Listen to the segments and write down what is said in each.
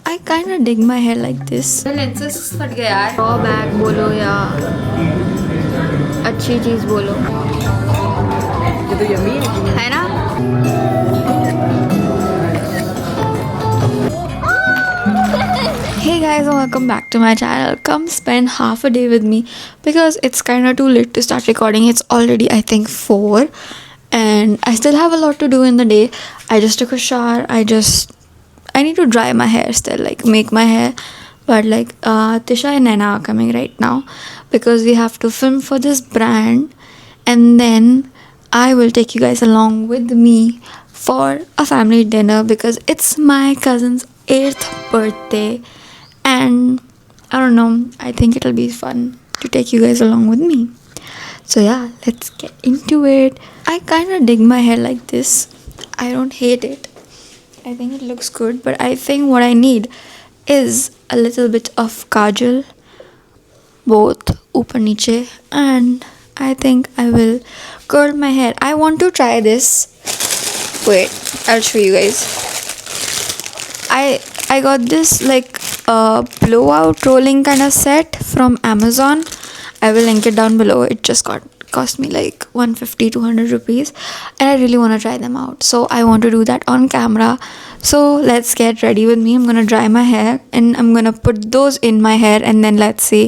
I kind of dig my hair like this. Lenses फट गया यार. ड्रॉ बैक बोलो या अच्छी चीज़ बोलो. ये तो यम्मी है ना? Hey guys and welcome back to my channel. Come spend half a day with me because it's kind of too late to start recording. It's already I think 4 and I still have a lot to do in the day. I just took a shower. I need to dry my hair still, like make my hair. But like Tisha and Naina are coming right now because we have to film for this brand, and then I will take you guys along with me for a family dinner because it's my cousin's 8th birthday, and I don't know, I think it'll be fun to take you guys along with me. So yeah, let's get into it. I kind of dig my hair like this. I don't hate it. I think it looks good, but I think what I need is a little bit of kajal, both upar niche, and I think I will curl my hair. I want to try this. Wait, I'll show you guys. I got this like blowout rolling kind of set from Amazon. I will link it down below. It just cost me like 150 200 rupees, and I really want to try them out, so I want to do that on camera. So let's get ready with me. I'm gonna dry my hair and I'm gonna put those in my hair, and then let's see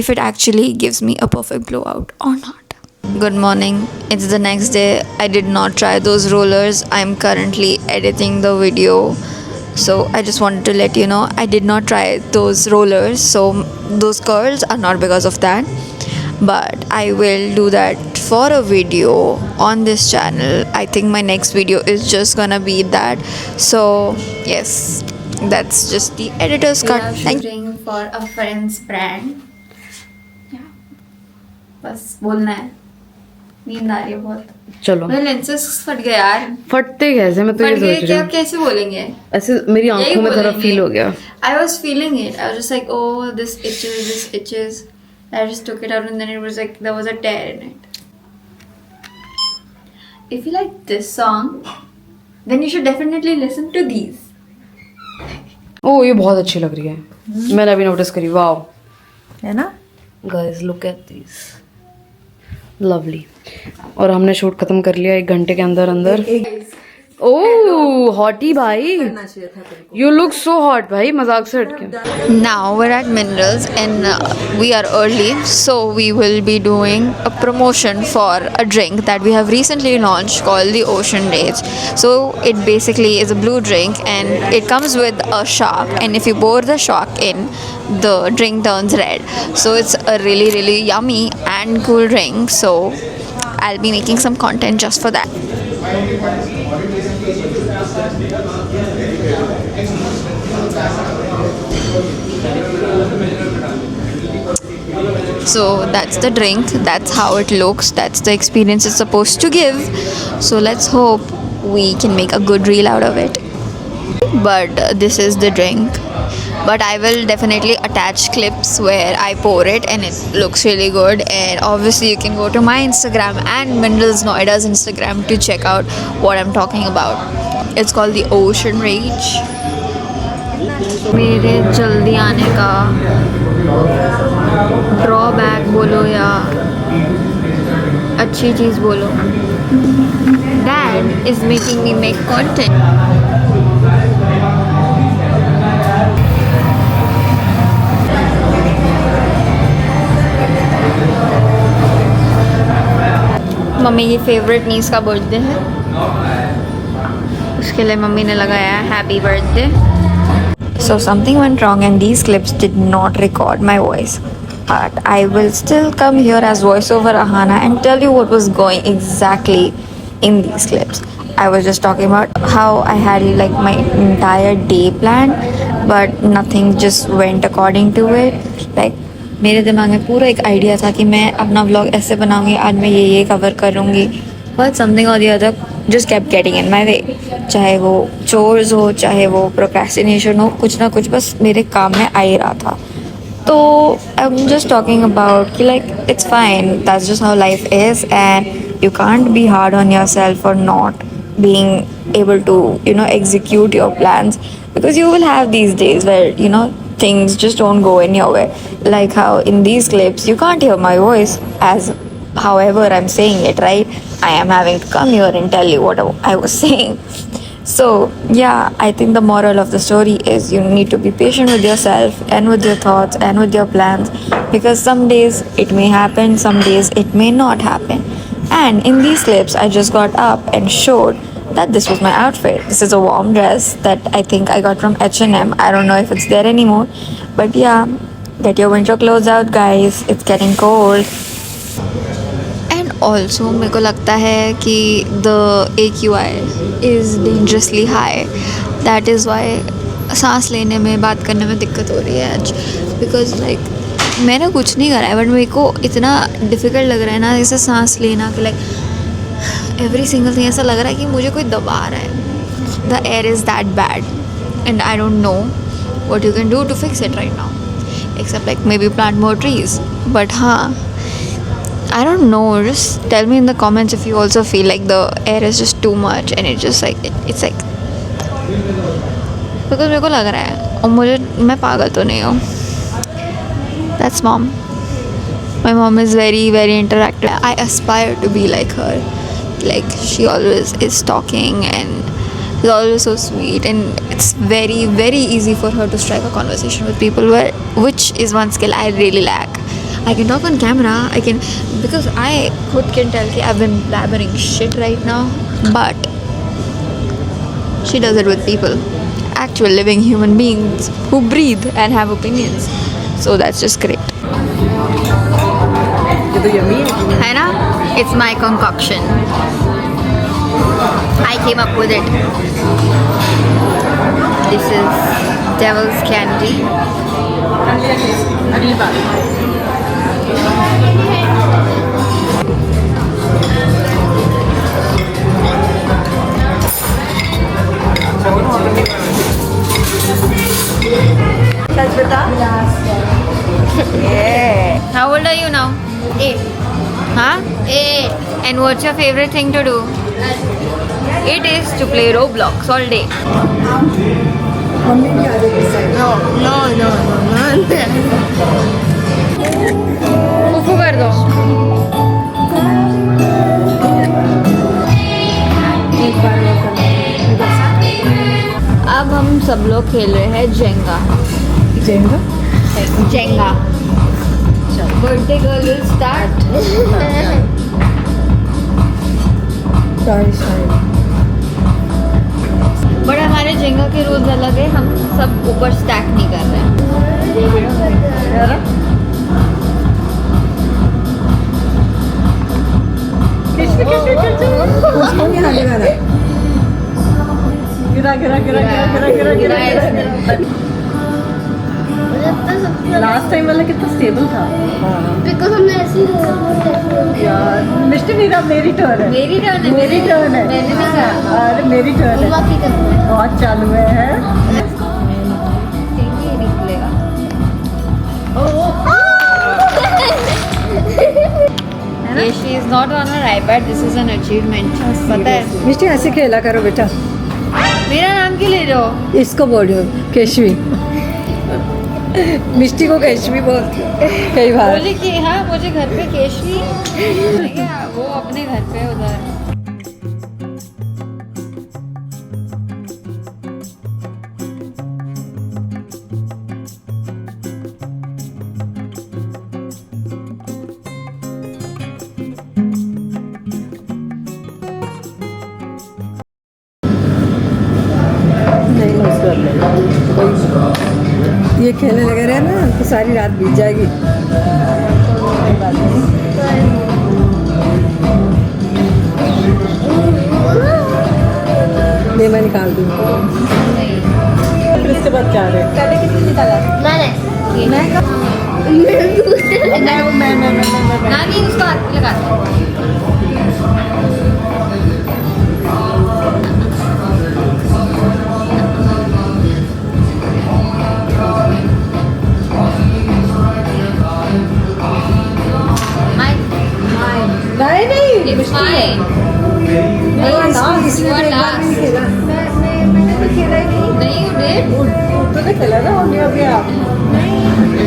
if it actually gives me a perfect blowout or not. Good morning, it's the next day. I did not try those rollers. I'm currently editing the video, so I just wanted to let you know I did not try those rollers, so those curls are not because of that, but I will do that for a video on this channel. I think my next video is just gonna be that. So yes, that's just the editor's cut. Thank you for a friend's brand. Yeah, बस बोलना है. नींद आ रही है बहुत. चलो मेरे lenses फट गए यार. फटते कैसे? मैं तो ये फट गए सोच रही क्या? हूँ कैसे बोलेंगे? ऐसे मेरी आंखों में थोड़ा फील हो गया. I was feeling it. I was just like, oh, this itches. I just took it out and then it was like there was a tear in it. If you like this song, then you should definitely listen to these. ओ ये बहुत अच्छी लग रही है. मैंने अभी notice करी. Wow, है ना? Guys look at this. Lovely. और हमने शूट खत्म कर लिया 1 घंटे के अंदर. ओह हॉटी भाई, यू लुक सो हॉट भाई, मजाक से हटके. Now we're at Minerals and we are early, so we will be doing a promotion for a drink that we have recently launched called the Ocean Rage. So it basically is a blue drink and it comes with a shark, and if you pour the shark in, the drink turns red. So it's a really yummy and cool drink. So I'll be making some content just for that. So that's the drink, that's how it looks, that's the experience it's supposed to give. So let's hope we can make a good reel out of it. But this is the drink, but I will definitely attach clips where I pour it and it looks really good. And obviously you can go to my Instagram and Minerals Noida's Instagram to check out what I'm talking about. It's called the Ocean Rage. मेरे जल्दी आने का drawback बोलो या अच्छी चीज़ बोलो. Dad is making me make content. Mummy की favourite नीस का बर्थडे है, उसके लिए मम्मी ने लगाया है happy birthday. So something went wrong and these clips did not record my voice, but I will still come here as voiceover Ahana and tell you what was going exactly in these clips. I was just talking about how I had like my entire day planned, but nothing just went according to it. Like मेरे दिमाग में पूरा एक idea था कि मैं अपना vlog ऐसे बनाऊंगी, आज मैं ये कवर करूँगी, but something or the other just kept getting in my way. चाहे वो चोर्स हो, चाहे वो प्रोक्रेस्टिनेशन हो, कुछ ना कुछ बस मेरे काम में आ ही रहा था. तो I am just talking about कि like it's fine, that's just how life is, and you can't be hard on yourself or not being able to, execute your plans, because you will have these days where, things just don't go in your way. Like how in these clips, you can't hear my voice as however I'm saying it, right? I am having to come here and tell you what I was saying. So, yeah, I think the moral of the story is you need to be patient with yourself and with your thoughts and with your plans, because some days it may happen, some days it may not happen. And in these clips, I just got up and showed that this was my outfit. This is a warm dress that I think I got from H&M. I don't know if it's there anymore, but yeah, get your winter clothes out, guys. It's getting cold. And also मेरे को लगता है कि the AQI is dangerously high. That is why सांस लेने में, बात करने में दिक्कत हो रही है आज. बिकॉज लाइक मैंने कुछ नहीं करा है, बट मेरे को इतना डिफ़िकल्ट लग रहा है ना जैसे सांस लेना, कि लाइक एवरी सिंगल थिंग ऐसा लग रहा है कि मुझे कोई दबा रहा है. The air is that bad and I don't know what you can do to fix it right now, except like maybe plant more trees. But हाँ, I don't know, just tell me in the comments if you also feel like the air is just too much and it's just like it's like, because मेरे को लग रहा है और मैं पागल तो नहीं हूँ. That's mom. My mom is very very interactive. I aspire to be like her. Like she always is talking and is always so sweet, and it's very very easy for her to strike a conversation with people, which is one skill I really lack. I can talk on camera, because I can tell that I've been blabbering shit right now, but she does it with people, actual living human beings who breathe and have opinions. So that's just great. है ना? It's my concoction. I came up with it. This is Devil's Candy. Yeah. How old are you now? 8. Huh? 8. And what's your favorite thing to do? It is to play Roblox all day. No. फूफू कर दो. अब हम सब लोग खेल रहे हैं Jenga. Jenga. Birthday girl will start. But हमारे जेंगा के रूल्स अलग है, हम सब ऊपर स्टैक नहीं कर रहे हैं. लास्ट टाइम वाला कितना स्टेबल था. बिकॉज हमने ऐसे ही यार मिस्टर मीरा, मेरी टर्न है. मेरी टर्न है. मेरी टर्न है. मैंने नहीं कहा. अरे मेरी टर्न है. बाकी करते हैं. बहुत चालू है. ये निकलेगा. ये she is not on her iPad. This is an achievement. पता है? मिस्टर ऐसे खेला करो बेटा. मेरा नाम क्यों ले रहे हो? इसको बोल रही हूँ केशवी. मिष्टी को केशवी बोलती हूँ कई बार. मुझे कि हाँ, मुझे घर पे केशवी, वो अपने घर पे उधर. ये खेलने लगे रहे ना तो सारी रात बीत जाएगी. ले मैं निकाल दूँ. फिर इसके बाद क्या रहे? नानी उसको हाथ लगा दो. नहीं It's fine. नहीं you did?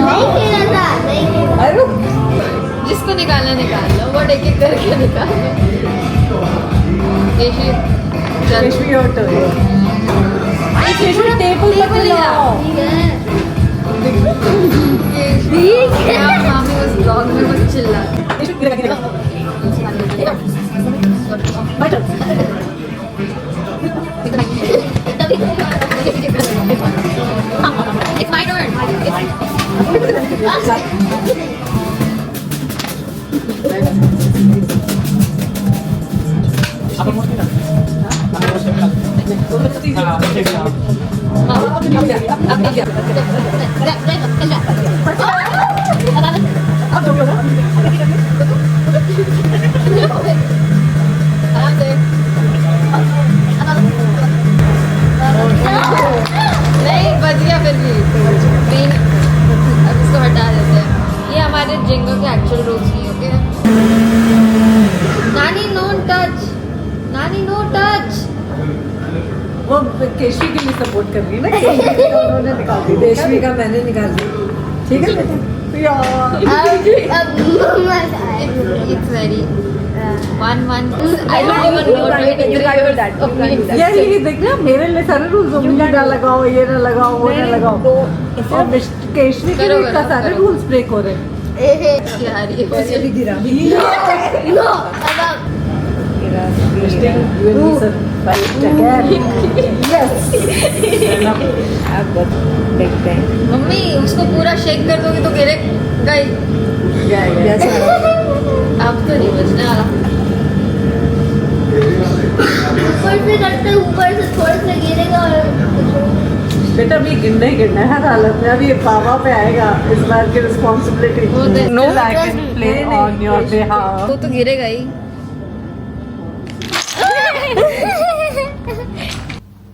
नहीं खेला था, नहीं खेला। जिसको निकालना निकाल लो, वो एक एक करके निकाल लो। केशवी, चल। टेबल पे लाओ। ठीक है। मामी उस ब्लॉग में बस चिल्ला। It's my turn. नहीं बच गया फिर भी मेन अब इसको हटा देते हैं ये हमारे जिंगो के एक्चुअल रूल्स नहीं ओके नानी नो टच नानी नो टच वो केशवी के लिए सपोर्ट कर रही है ना केशवी का उन्होंने निकाल दी केशवी का मैंने निकाल दी ठीक है बेटा अब मजा आएगा। it's very 1-1 I don't even know यार ये देखना मेरे लिए सारे रूल्स उंगली ना लगाओ ये ना लगाओ वो ना लगाओ और केशवी के लिए का सारे रूल्स ब्रेक हो रहे हैं यार ये गिरा नो अब मम्मी उसको पूरा शेक कर दोगे तो गिरेगा ही अब तो नहीं बचने वाला ऊपर से करते ऊपर से थोड़ा सा गिरेगा और बेटा अभी गिरना ही गिरना है हर हालत में अभी ये पापा पे आएगा इस बार की रिस्पॉन्सिबिलिटी वो दे- no I can play on your behalf वो तो गिरेगा ही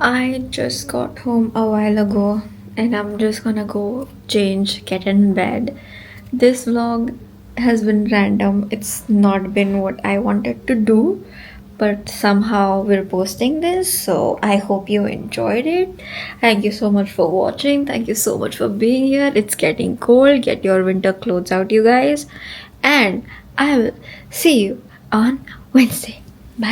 I just got home a while ago and I'm just gonna go change, get in bed. This vlog has been random. It's not been what I wanted to do, but somehow we're posting this, so I hope you enjoyed it. Thank you so much for watching. Thank you so much for being here. It's getting cold. Get your winter clothes out, you guys. And I will see you on Wednesday.